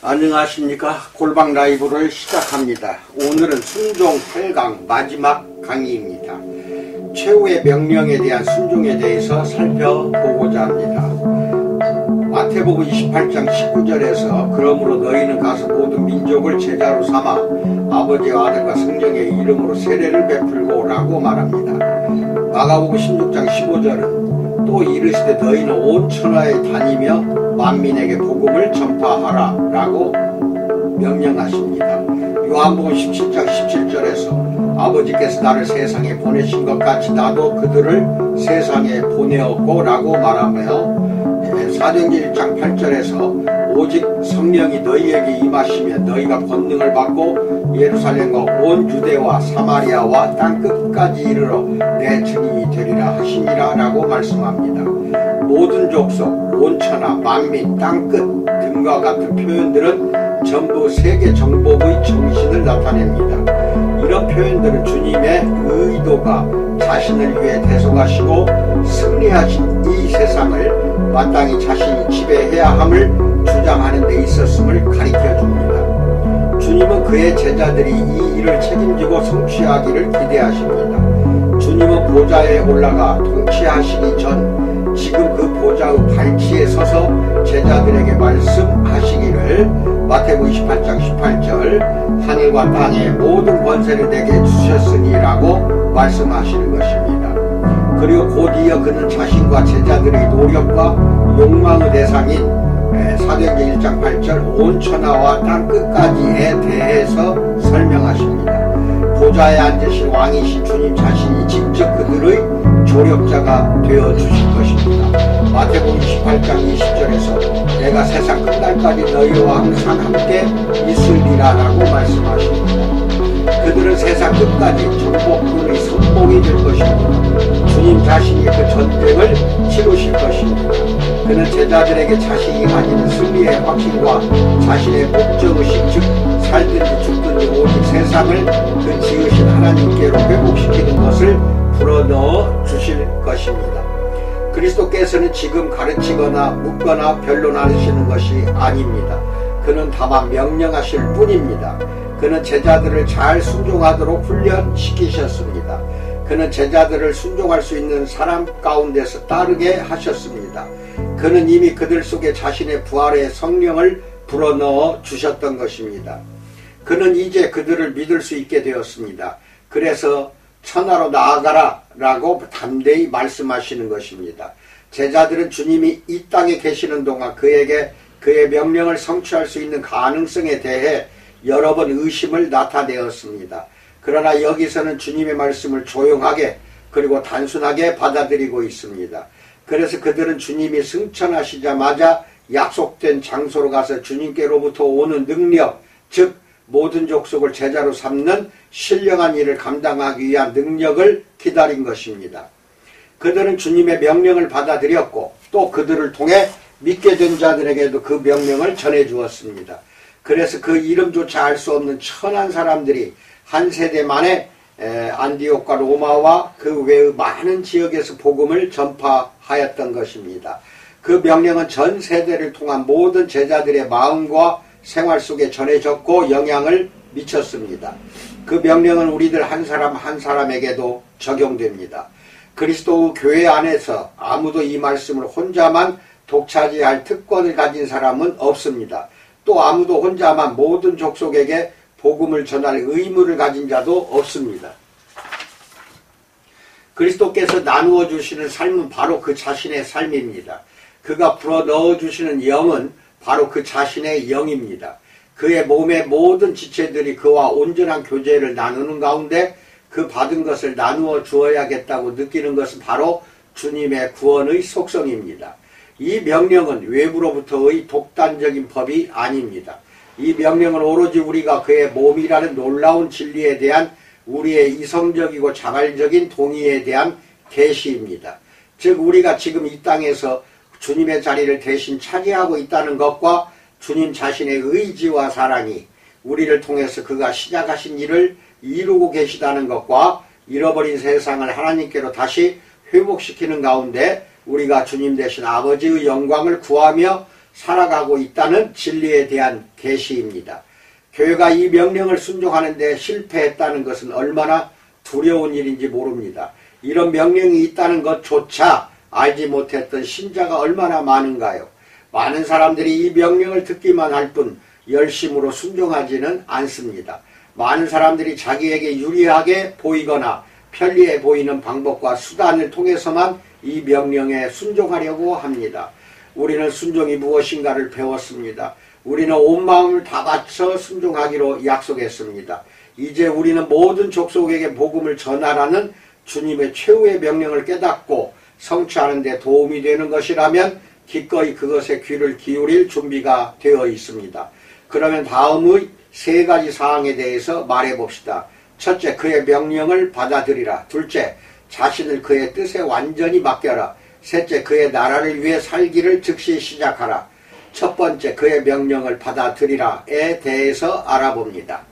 안녕하십니까. 골방 라이브를 시작합니다. 오늘은 순종 8강 마지막 강의입니다. 최후의 명령에 대한 순종에 대해서 살펴보고자 합니다. 마태복음 28장 19절에서 그러므로 너희는 가서 모든 민족을 제자로 삼아 아버지와 아들과 성령의 이름으로 세례를 베풀고 라고 말합니다. 마가복음 16장 15절은 또 이르시되 너희는 온 천하에 다니며 만민에게 복음을 전파하라 라고 명령하십니다. 요한복음 17장 17절에서 아버지께서 나를 세상에 보내신 것 같이 나도 그들을 세상에 보내었고 라고 말하며 사도행전 1장 8절에서 오직 성령이 너희에게 임하시면 너희가 권능을 받고 예루살렘과 온 유대와 사마리아와 땅끝까지 이르러 내 증인이 되리라 하시니라 라고 말씀합니다. 모든 족속, 온 천하, 만민, 땅끝 등과 같은 표현들은 전부 세계 정복의 정신을 나타냅니다. 이런 표현들은 주님의 의도가 자신을 위해 대속하시고 승리하신 이 세상을 마땅히 자신이 지배해야 함을 주장하는 데 있었음을 가리켜줍니다. 주님은 그의 제자들이 이 일을 책임지고 성취하기를 기대하십니다. 주님은 보좌에 올라가 통치하시기 전 지금 그 보좌의 발치에 서서 제자들에게 말씀하시기를 마태복음 28장 18절 하늘과 땅의 모든 권세를 내게 주셨으니라고 말씀하시는 것입니다. 그리고 곧 이어 그는 자신과 제자들의 노력과 욕망의 대상인 사도행전 1장 8절 온 천하와 땅끝까지에 대해서 설명하십니다. 보좌에 앉으신 왕이신 주님 자신이 직접 그들의 조력자가 되어 주실 것입니다. 마태복음 28장 20절에서 내가 세상 끝날까지 너희와 항상 함께 있으리라 라고 말씀하십니다. 그들은 세상 끝까지 정복군의 선봉이 될 것입니다. 주님 자신이 그 전쟁을 치르실 것입니다. 그는 제자들에게 자신이 가진 승리의 확신과 자신의 목적의식 즉 살든지 죽든지 오직 세상을 그 지으신 하나님께로 회복시키는 것을 불어넣어 주실 것입니다. 그리스도께서는 지금 가르치거나 묻거나 변론하시는 것이 아닙니다. 그는 다만 명령하실 뿐입니다. 그는 제자들을 잘 순종하도록 훈련시키셨습니다. 그는 제자들을 순종할 수 있는 사람 가운데서 따르게 하셨습니다. 그는 이미 그들 속에 자신의 부활의 성령을 불어넣어 주셨던 것입니다. 그는 이제 그들을 믿을 수 있게 되었습니다. 그래서 천하로 나아가라 라고 담대히 말씀하시는 것입니다. 제자들은 주님이 이 땅에 계시는 동안 그에게 그의 명령을 성취할 수 있는 가능성에 대해 여러 번 의심을 나타내었습니다. 그러나 여기서는 주님의 말씀을 조용하게 그리고 단순하게 받아들이고 있습니다. 그래서 그들은 주님이 승천하시자마자 약속된 장소로 가서 주님께로부터 오는 능력, 즉 모든 족속을 제자로 삼는 신령한 일을 감당하기 위한 능력을 기다린 것입니다. 그들은 주님의 명령을 받아들였고 또 그들을 통해 믿게 된 자들에게도 그 명령을 전해 주었습니다. 그래서 그 이름조차 알 수 없는 천한 사람들이 한 세대 만에 안디옥과 로마와 그 외의 많은 지역에서 복음을 전파하였던 것입니다. 그 명령은 전 세대를 통한 모든 제자들의 마음과 생활 속에 전해졌고 영향을 미쳤습니다. 그 명령은 우리들 한 사람 한 사람에게도 적용됩니다. 그리스도 교회 안에서 아무도 이 말씀을 혼자만 독차지할 특권을 가진 사람은 없습니다. 또 아무도 혼자만 모든 족속에게 복음을 전할 의무를 가진 자도 없습니다. 그리스도께서 나누어 주시는 삶은 바로 그 자신의 삶입니다. 그가 불어넣어 주시는 영은 바로 그 자신의 영입니다. 그의 몸의 모든 지체들이 그와 온전한 교제를 나누는 가운데 그 받은 것을 나누어 주어야겠다고 느끼는 것은 바로 주님의 구원의 속성입니다. 이 명령은 외부로부터의 독단적인 법이 아닙니다. 이 명령은 오로지 우리가 그의 몸이라는 놀라운 진리에 대한 우리의 이성적이고 자발적인 동의에 대한 계시입니다. 즉 우리가 지금 이 땅에서 주님의 자리를 대신 차지하고 있다는 것과 주님 자신의 의지와 사랑이 우리를 통해서 그가 시작하신 일을 이루고 계시다는 것과 잃어버린 세상을 하나님께로 다시 회복시키는 가운데 우리가 주님 대신 아버지의 영광을 구하며 살아가고 있다는 진리에 대한 계시입니다. 교회가 이 명령을 순종하는 데 실패했다는 것은 얼마나 두려운 일인지 모릅니다. 이런 명령이 있다는 것조차 알지 못했던 신자가 얼마나 많은가요? 많은 사람들이 이 명령을 듣기만 할 뿐 열심으로 순종하지는 않습니다. 많은 사람들이 자기에게 유리하게 보이거나 편리해 보이는 방법과 수단을 통해서만 이 명령에 순종하려고 합니다. 우리는 순종이 무엇인가를 배웠습니다. 우리는 온 마음을 다 바쳐 순종하기로 약속했습니다. 이제 우리는 모든 족속에게 복음을 전하라는 주님의 최후의 명령을 깨닫고 성취하는 데 도움이 되는 것이라면 기꺼이 그것에 귀를 기울일 준비가 되어 있습니다. 그러면 다음의 세 가지 사항에 대해서 말해봅시다. 첫째, 그의 명령을 받아들이라. 둘째, 자신을 그의 뜻에 완전히 맡겨라. 셋째, 그의 나라를 위해 살기를 즉시 시작하라. 첫 번째, 그의 명령을 받아들이라에 대해서 알아봅니다.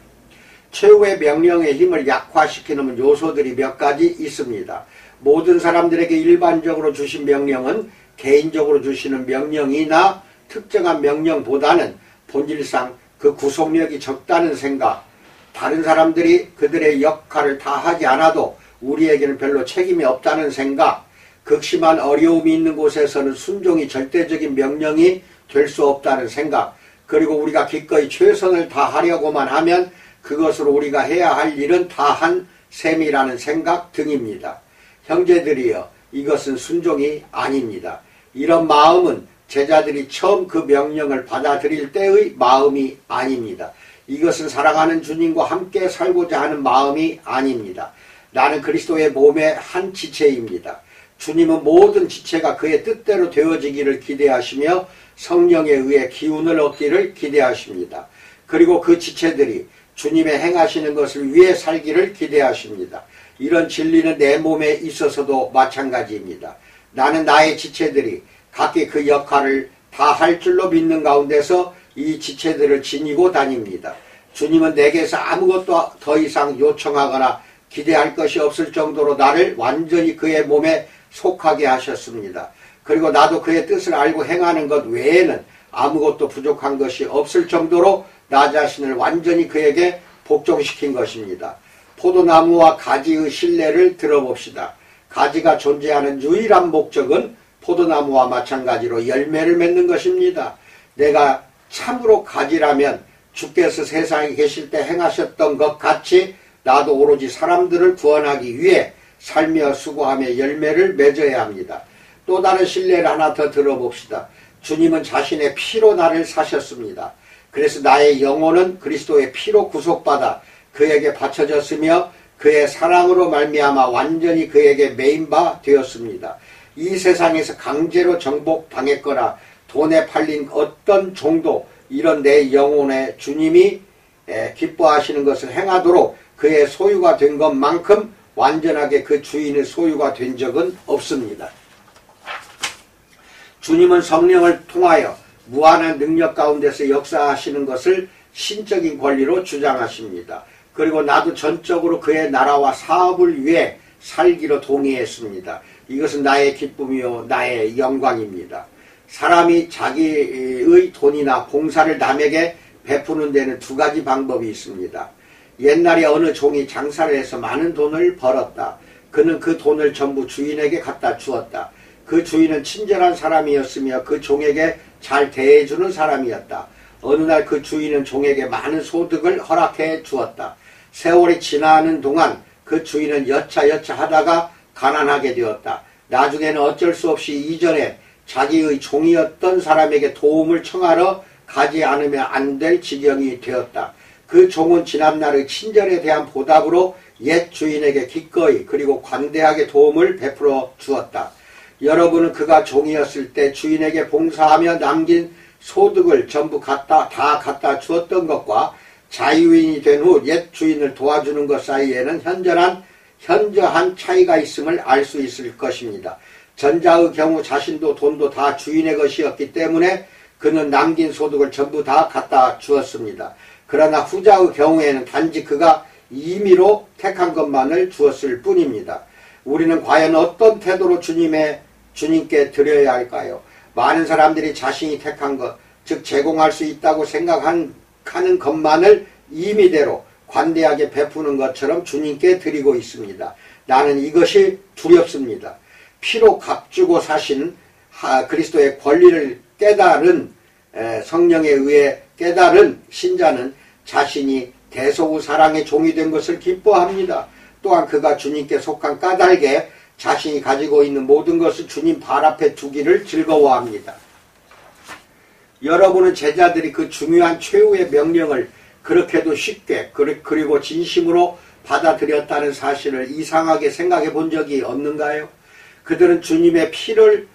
최후의 명령의 힘을 약화시키는 요소들이 몇 가지 있습니다. 모든 사람들에게 일반적으로 주신 명령은 개인적으로 주시는 명령이나 특정한 명령보다는 본질상 그 구속력이 적다는 생각, 다른 사람들이 그들의 역할을 다 하지 않아도 우리에게는 별로 책임이 없다는 생각, 극심한 어려움이 있는 곳에서는 순종이 절대적인 명령이 될 수 없다는 생각, 그리고 우리가 기꺼이 최선을 다하려고만 하면 그것으로 우리가 해야 할 일은 다 한 셈이라는 생각 등입니다. 형제들이여, 이것은 순종이 아닙니다. 이런 마음은 제자들이 처음 그 명령을 받아들일 때의 마음이 아닙니다. 이것은 사랑하는 주님과 함께 살고자 하는 마음이 아닙니다. 나는 그리스도의 몸의 한 지체입니다. 주님은 모든 지체가 그의 뜻대로 되어지기를 기대하시며 성령에 의해 기운을 얻기를 기대하십니다. 그리고 그 지체들이 주님의 행하시는 것을 위해 살기를 기대하십니다. 이런 진리는 내 몸에 있어서도 마찬가지입니다. 나는 나의 지체들이 각기 그 역할을 다 할 줄로 믿는 가운데서 이 지체들을 지니고 다닙니다. 주님은 내게서 아무것도 더 이상 요청하거나 기대할 것이 없을 정도로 나를 완전히 그의 몸에 속하게 하셨습니다. 그리고 나도 그의 뜻을 알고 행하는 것 외에는 아무것도 부족한 것이 없을 정도로 나 자신을 완전히 그에게 복종시킨 것입니다. 포도나무와 가지의 신뢰를 들어봅시다. 가지가 존재하는 유일한 목적은 포도나무와 마찬가지로 열매를 맺는 것입니다. 내가 참으로 가지라면 주께서 세상에 계실 때 행하셨던 것 같이 나도 오로지 사람들을 구원하기 위해 살며 수고하며 열매를 맺어야 합니다. 또 다른 신뢰를 하나 더 들어봅시다. 주님은 자신의 피로 나를 사셨습니다. 그래서 나의 영혼은 그리스도의 피로 구속받아 그에게 바쳐졌으며 그의 사랑으로 말미암아 완전히 그에게 매인 바 되었습니다. 이 세상에서 강제로 정복당했거나 돈에 팔린 어떤 종도 이런 내 영혼에 주님이 기뻐하시는 것을 행하도록 그의 소유가 된 것만큼 완전하게 그 주인의 소유가 된 적은 없습니다. 주님은 성령을 통하여 무한한 능력 가운데서 역사하시는 것을 신적인 권리로 주장하십니다. 그리고 나도 전적으로 그의 나라와 사업을 위해 살기로 동의했습니다. 이것은 나의 기쁨이요 나의 영광입니다. 사람이 자기의 돈이나 봉사를 남에게 베푸는 데는 두 가지 방법이 있습니다. 옛날에 어느 종이 장사를 해서 많은 돈을 벌었다. 그는 그 돈을 전부 주인에게 갖다 주었다. 그 주인은 친절한 사람이었으며 그 종에게 잘 대해주는 사람이었다. 어느 날 그 주인은 종에게 많은 소득을 허락해 주었다. 세월이 지나는 동안 그 주인은 여차여차 하다가 가난하게 되었다. 나중에는 어쩔 수 없이 이전에 자기의 종이었던 사람에게 도움을 청하러 가지 않으면 안 될 지경이 되었다. 그 종은 지난날의 친절에 대한 보답으로 옛 주인에게 기꺼이 그리고 관대하게 도움을 베풀어 주었다. 여러분은 그가 종이었을 때 주인에게 봉사하며 남긴 소득을 전부 다 갖다 주었던 것과 자유인이 된 후 옛 주인을 도와주는 것 사이에는 현저한 차이가 있음을 알 수 있을 것입니다. 전자의 경우 자신도 돈도 다 주인의 것이었기 때문에 그는 남긴 소득을 전부 다 갖다 주었습니다. 그러나 후자의 경우에는 단지 그가 임의로 택한 것만을 주었을 뿐입니다. 우리는 과연 어떤 태도로 주님께 드려야 할까요? 많은 사람들이 자신이 택한 것, 즉 제공할 수 있다고 생각하는 것만을 임의대로 관대하게 베푸는 것처럼 주님께 드리고 있습니다. 나는 이것이 두렵습니다. 피로 값주고 사신 그리스도의 권리를 깨달은 성령에 의해 깨달은 신자는 자신이 대소구 사랑의 종이 된 것을 기뻐합니다. 또한 그가 주님께 속한 까닭에 자신이 가지고 있는 모든 것을 주님 발 앞에 두기를 즐거워합니다. 여러분은 제자들이 그 중요한 최후의 명령을 그렇게도 쉽게 그리고 진심으로 받아들였다는 사실을 이상하게 생각해 본 적이 없는가요? 그들은 주님의 피를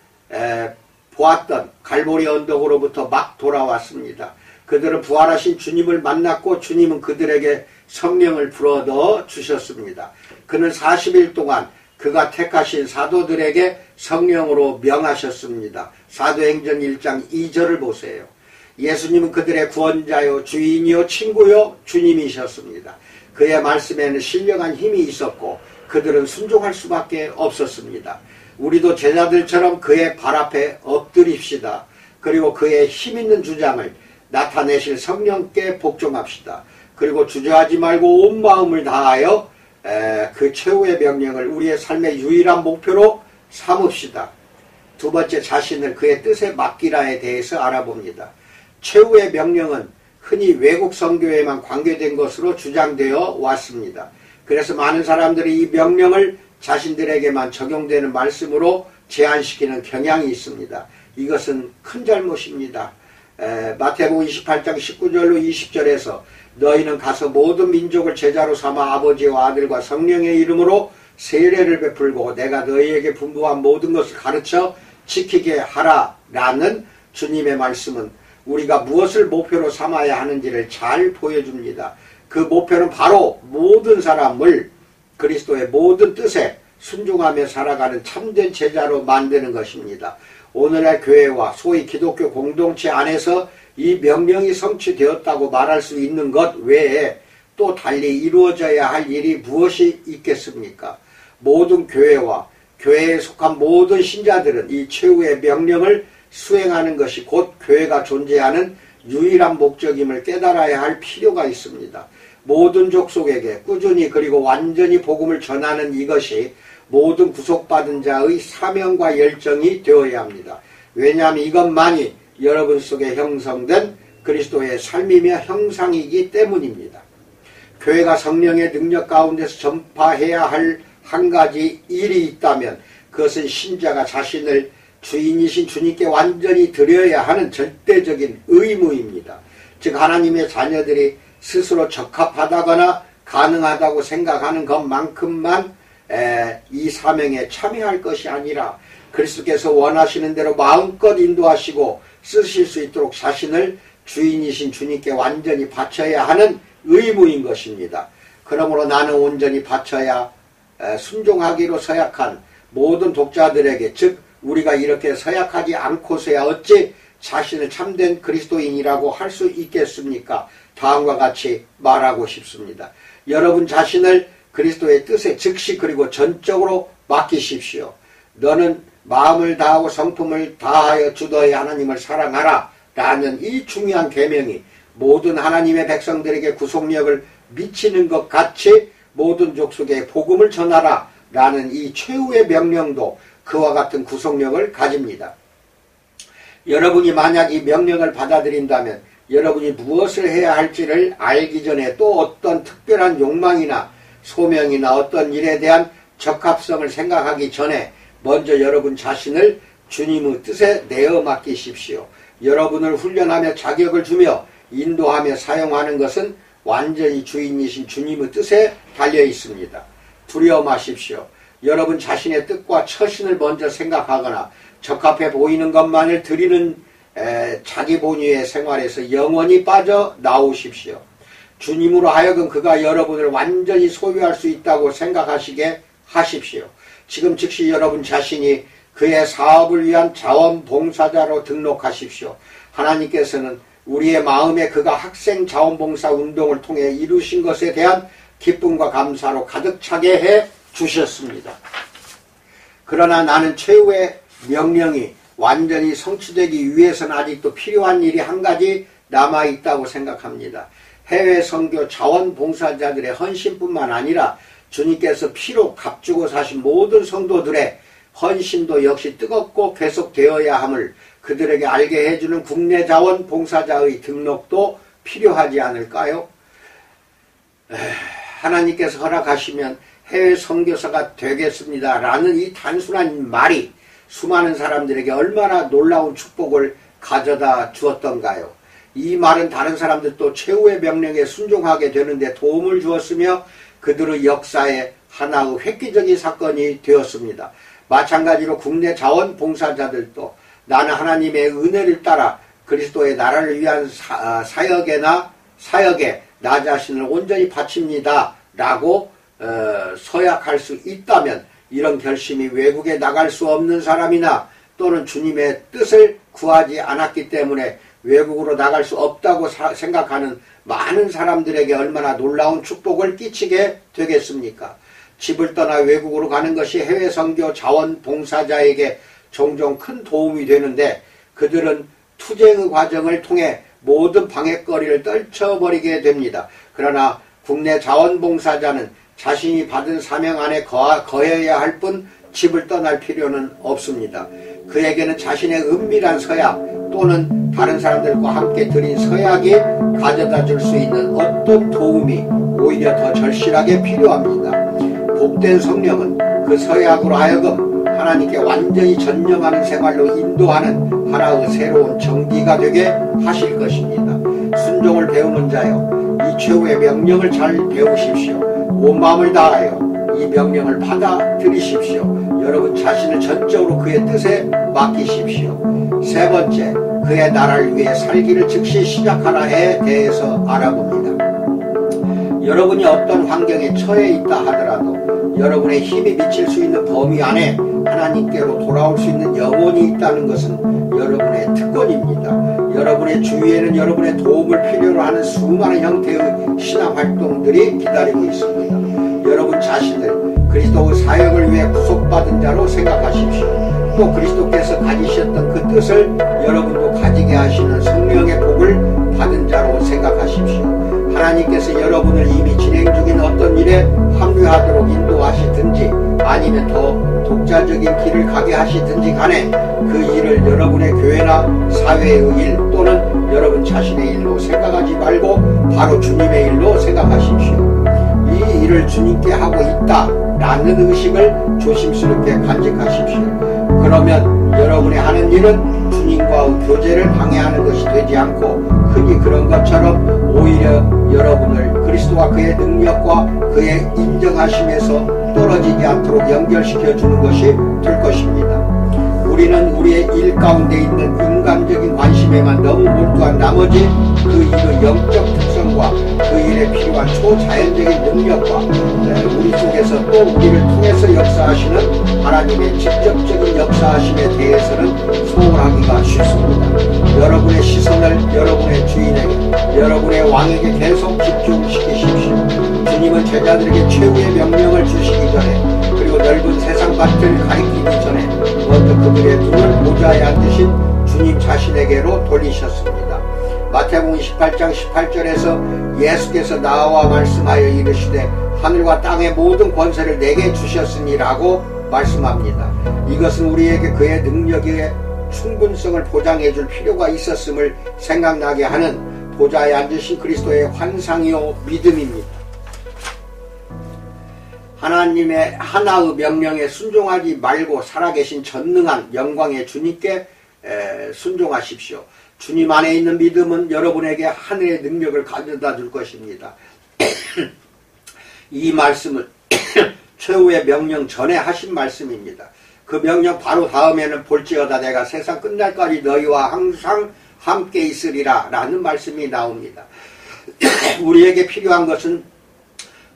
보았던 갈보리 언덕으로부터 막 돌아왔습니다. 그들은 부활하신 주님을 만났고 주님은 그들에게 성령을 불어넣어 주셨습니다. 그는 40일 동안 그가 택하신 사도들에게 성령으로 명하셨습니다. 사도행전 1장 2절을 보세요. 예수님은 그들의 구원자요 주인이요 친구요 주님이셨습니다. 그의 말씀에는 신령한 힘이 있었고 그들은 순종할 수밖에 없었습니다. 우리도 제자들처럼 그의 발 앞에 엎드립시다. 그리고 그의 힘있는 주장을 나타내실 성령께 복종합시다. 그리고 주저하지 말고 온 마음을 다하여 그 최후의 명령을 우리의 삶의 유일한 목표로 삼읍시다. 두 번째, 자신을 그의 뜻에 맡기라에 대해서 알아봅니다. 최후의 명령은 흔히 외국 선교에만 관계된 것으로 주장되어 왔습니다. 그래서 많은 사람들이 이 명령을 자신들에게만 적용되는 말씀으로 제한시키는 경향이 있습니다. 이것은 큰 잘못입니다. 마태복음 28장 19절로 20절에서 너희는 가서 모든 민족을 제자로 삼아 아버지와 아들과 성령의 이름으로 세례를 베풀고 내가 너희에게 분부한 모든 것을 가르쳐 지키게 하라 라는 주님의 말씀은 우리가 무엇을 목표로 삼아야 하는지를 잘 보여줍니다. 그 목표는 바로 모든 사람을 그리스도의 모든 뜻에 순종하며 살아가는 참된 제자로 만드는 것입니다. 오늘날 교회와 소위 기독교 공동체 안에서 이 명령이 성취되었다고 말할 수 있는 것 외에 또 달리 이루어져야 할 일이 무엇이 있겠습니까? 모든 교회와 교회에 속한 모든 신자들은 이 최후의 명령을 수행하는 것이 곧 교회가 존재하는 유일한 목적임을 깨달아야 할 필요가 있습니다. 모든 족속에게 꾸준히 그리고 완전히 복음을 전하는 이것이 모든 구속받은 자의 사명과 열정이 되어야 합니다. 왜냐하면 이것만이 여러분 속에 형성된 그리스도의 삶이며 형상이기 때문입니다. 교회가 성령의 능력 가운데서 전파해야 할 한 가지 일이 있다면 그것은 신자가 자신을 주인이신 주님께 완전히 드려야 하는 절대적인 의무입니다. 즉 하나님의 자녀들이 스스로 적합하다거나 가능하다고 생각하는 것만큼만 이 사명에 참여할 것이 아니라 그리스도께서 원하시는 대로 마음껏 인도하시고 쓰실 수 있도록 자신을 주인이신 주님께 완전히 바쳐야 하는 의무인 것입니다. 그러므로 나는 온전히 바쳐야 순종하기로 서약한 모든 독자들에게, 즉 우리가 이렇게 서약하지 않고서야 어찌 자신을 참된 그리스도인이라고 할 수 있겠습니까? 다음과 같이 말하고 싶습니다. 여러분 자신을 그리스도의 뜻에 즉시 그리고 전적으로 맡기십시오. 너는 마음을 다하고 성품을 다하여 주 너의 하나님을 사랑하라 라는 이 중요한 계명이 모든 하나님의 백성들에게 구속력을 미치는 것 같이 모든 족속에 복음을 전하라 라는 이 최후의 명령도 그와 같은 구속력을 가집니다. 여러분이 만약 이 명령을 받아들인다면 여러분이 무엇을 해야 할지를 알기 전에 또 어떤 특별한 욕망이나 소명이나 어떤 일에 대한 적합성을 생각하기 전에 먼저 여러분 자신을 주님의 뜻에 내어 맡기십시오. 여러분을 훈련하며 자격을 주며 인도하며 사용하는 것은 완전히 주인이신 주님의 뜻에 달려 있습니다. 두려워 마십시오. 여러분 자신의 뜻과 처신을 먼저 생각하거나 적합해 보이는 것만을 드리는 자기 본위의 생활에서 영원히 빠져나오십시오. 주님으로 하여금 그가 여러분을 완전히 소유할 수 있다고 생각하시게 하십시오. 지금 즉시 여러분 자신이 그의 사업을 위한 자원봉사자로 등록하십시오. 하나님께서는 우리의 마음에 그가 학생 자원봉사 운동을 통해 이루신 것에 대한 기쁨과 감사로 가득 차게 해 주셨습니다. 그러나 나는 최후의 명령이 완전히 성취되기 위해서는 아직도 필요한 일이 한 가지 남아있다고 생각합니다. 해외 선교 자원봉사자들의 헌신뿐만 아니라 주님께서 피로 값주고 사신 모든 성도들의 헌신도 역시 뜨겁고 계속되어야 함을 그들에게 알게 해주는 국내 자원봉사자의 등록도 필요하지 않을까요? 하나님께서 허락하시면 해외 선교사가 되겠습니다 라는 이 단순한 말이 수많은 사람들에게 얼마나 놀라운 축복을 가져다 주었던가요? 이 말은 다른 사람들도 최후의 명령에 순종하게 되는데 도움을 주었으며 그들의 역사에 하나의 획기적인 사건이 되었습니다. 마찬가지로 국내 자원봉사자들도 나는 하나님의 은혜를 따라 그리스도의 나라를 위한 사역에 나 자신을 온전히 바칩니다 라고 서약할 수 있다면 이런 결심이 외국에 나갈 수 없는 사람이나 또는 주님의 뜻을 구하지 않았기 때문에 외국으로 나갈 수 없다고 생각하는 많은 사람들에게 얼마나 놀라운 축복을 끼치게 되겠습니까? 집을 떠나 외국으로 가는 것이 해외 선교 자원봉사자에게 종종 큰 도움이 되는데 그들은 투쟁의 과정을 통해 모든 방해거리를 떨쳐버리게 됩니다. 그러나 국내 자원봉사자는 자신이 받은 사명 안에 거해야 할 뿐 집을 떠날 필요는 없습니다. 그에게는 자신의 은밀한 서약 또는 다른 사람들과 함께 드린 서약이 가져다 줄 수 있는 어떤 도움이 오히려 더 절실하게 필요합니다. 복된 성령은 그 서약으로 하여금 하나님께 완전히 전념하는 생활로 인도하는 하나의 새로운 정기가 되게 하실 것입니다. 순종을 배우는 자여, 이 최후의 명령을 잘 배우십시오. 온 마음을 다하여 이 명령을 받아들이십시오. 여러분 자신을 전적으로 그의 뜻에 맡기십시오. 세 번째, 그의 나라를 위해 살기를 즉시 시작하라에 대해서 알아봅니다. 여러분이 어떤 환경에 처해 있다 하더라도 여러분의 힘이 미칠 수 있는 범위 안에 하나님께로 돌아올 수 있는 영혼이 있다는 것은 여러분의 특권입니다. 여러분의 주위에는 여러분의 도움을 필요로 하는 수많은 형태의 신앙활동들이 기다리고 있습니다. 여러분 자신을 그리스도의 사역을 위해 구속받은 자로 생각하십시오. 또 그리스도께서 가지셨던 그 뜻을 여러분도 가지게 하시는 성령의 복을 받은 자로 생각하십시오. 하나님께서 여러분을 이미 진행 중인 어떤 일에 합류하도록 인도하시든지 아니면 더 독자적인 길을 가게 하시든지 간에 그 일을 여러분의 교회나 사회의 일 또는 여러분 자신의 일로 생각하지 말고 바로 주님의 일로 생각하십시오. 이 일을 주님께 하고 있다라는 의식을 조심스럽게 간직하십시오. 그러면 여러분이 하는 일은 주님과의 교제를 방해하는 것이 되지 않고 흔히 그런 것처럼 오히려 여러분을 그리스도와 그의 능력과 그의 인정하심에서 떨어지지 않도록 연결시켜 주는 것이 될 것입니다. 우리는 우리의 일 가운데 있는 인간적인 관심에만 너무 몰두한 나머지 그 일의 영적 특성과 그 일에 필요한 초자연적인 능력과 우리 속에서 또 우리를 통해서 역사하시는 하나님의 직접적인 역사하심에 대해서는 소홀하기가 쉽습니다. 여러분의 시선을 여러분의 주인에게, 여러분의 왕에게 계속 집중시키십시오. 주님은 제자들에게 최후의 명령을 주시기 전에 그리고 넓은 세상밭을 가리키기 전에 먼저 그들의 눈을 보좌에 앉으신 주님 자신에게로 돌리셨습니다. 마태복음 18장 18절에서 예수께서 나와 말씀하여 이르시되 하늘과 땅의 모든 권세를 내게 주셨으니라고 말씀합니다. 이것은 우리에게 그의 능력의 충분성을 보장해 줄 필요가 있었음을 생각나게 하는 보좌에 앉으신 그리스도의 환상이요 믿음입니다. 하나님의 하나의 명령에 순종하지 말고 살아계신 전능한 영광의 주님께 순종하십시오. 주님 안에 있는 믿음은 여러분에게 하늘의 능력을 가져다 줄 것입니다. 이 말씀은 최후의 명령 전에 하신 말씀입니다. 그 명령 바로 다음에는 볼지어다 내가 세상 끝날까지 너희와 항상 함께 있으리라 라는 말씀이 나옵니다. 우리에게 필요한 것은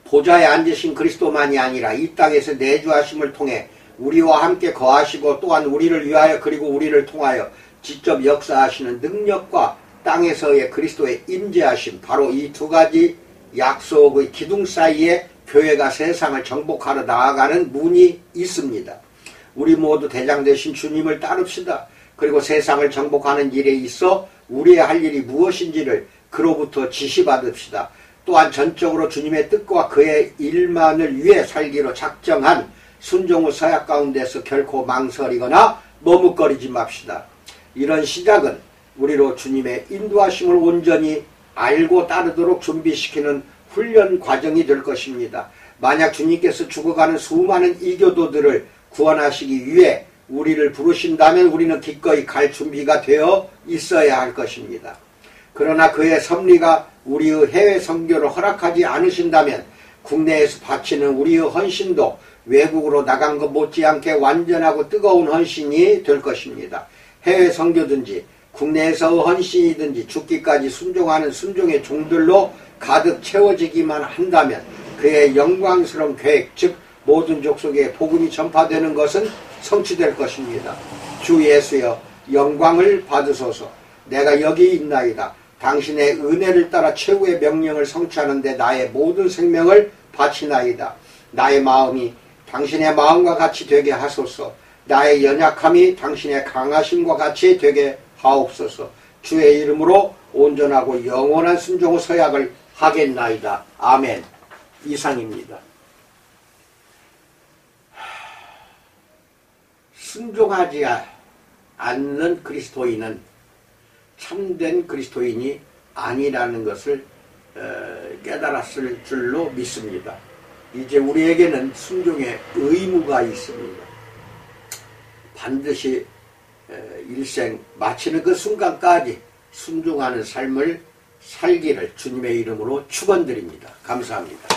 보좌에 앉으신 그리스도만이 아니라 이 땅에서 내주하심을 통해 우리와 함께 거하시고 또한 우리를 위하여 그리고 우리를 통하여 직접 역사하시는 능력과 땅에서의 그리스도의 임재하심, 바로 이 두 가지 약속의 기둥 사이에 교회가 세상을 정복하러 나아가는 문이 있습니다. 우리 모두 대장 되신 주님을 따릅시다. 그리고 세상을 정복하는 일에 있어 우리의 할 일이 무엇인지를 그로부터 지시받읍시다. 또한 전적으로 주님의 뜻과 그의 일만을 위해 살기로 작정한 순종의 서약 가운데서 결코 망설이거나 머뭇거리지 맙시다. 이런 시작은 우리로 주님의 인도하심을 온전히 알고 따르도록 준비시키는 훈련 과정이 될 것입니다. 만약 주님께서 죽어가는 수많은 이교도들을 구원하시기 위해 우리를 부르신다면 우리는 기꺼이 갈 준비가 되어 있어야 할 것입니다. 그러나 그의 섭리가 우리의 해외 선교를 허락하지 않으신다면 국내에서 바치는 우리의 헌신도 외국으로 나간 것 못지않게 완전하고 뜨거운 헌신이 될 것입니다. 해외 선교든지 국내에서의 헌신이든지 죽기까지 순종하는 순종의 종들로 가득 채워지기만 한다면 그의 영광스러운 계획, 즉 모든 족속에 복음이 전파되는 것은 성취될 것입니다. 주 예수여, 영광을 받으소서. 내가 여기 있나이다. 당신의 은혜를 따라 최후의 명령을 성취하는 데 나의 모든 생명을 바치나이다. 나의 마음이 당신의 마음과 같이 되게 하소서. 나의 연약함이 당신의 강하심과 같이 되게 하옵소서. 주의 이름으로 온전하고 영원한 순종의 서약을 하겠나이다. 아멘. 이상입니다. 순종하지 않는 그리스도인은 참된 그리스도인이 아니라는 것을 깨달았을 줄로 믿습니다. 이제 우리에게는 순종의 의무가 있습니다. 반드시 일생 마치는 그 순간까지 순종하는 삶을 살기를 주님의 이름으로 축원드립니다. 감사합니다.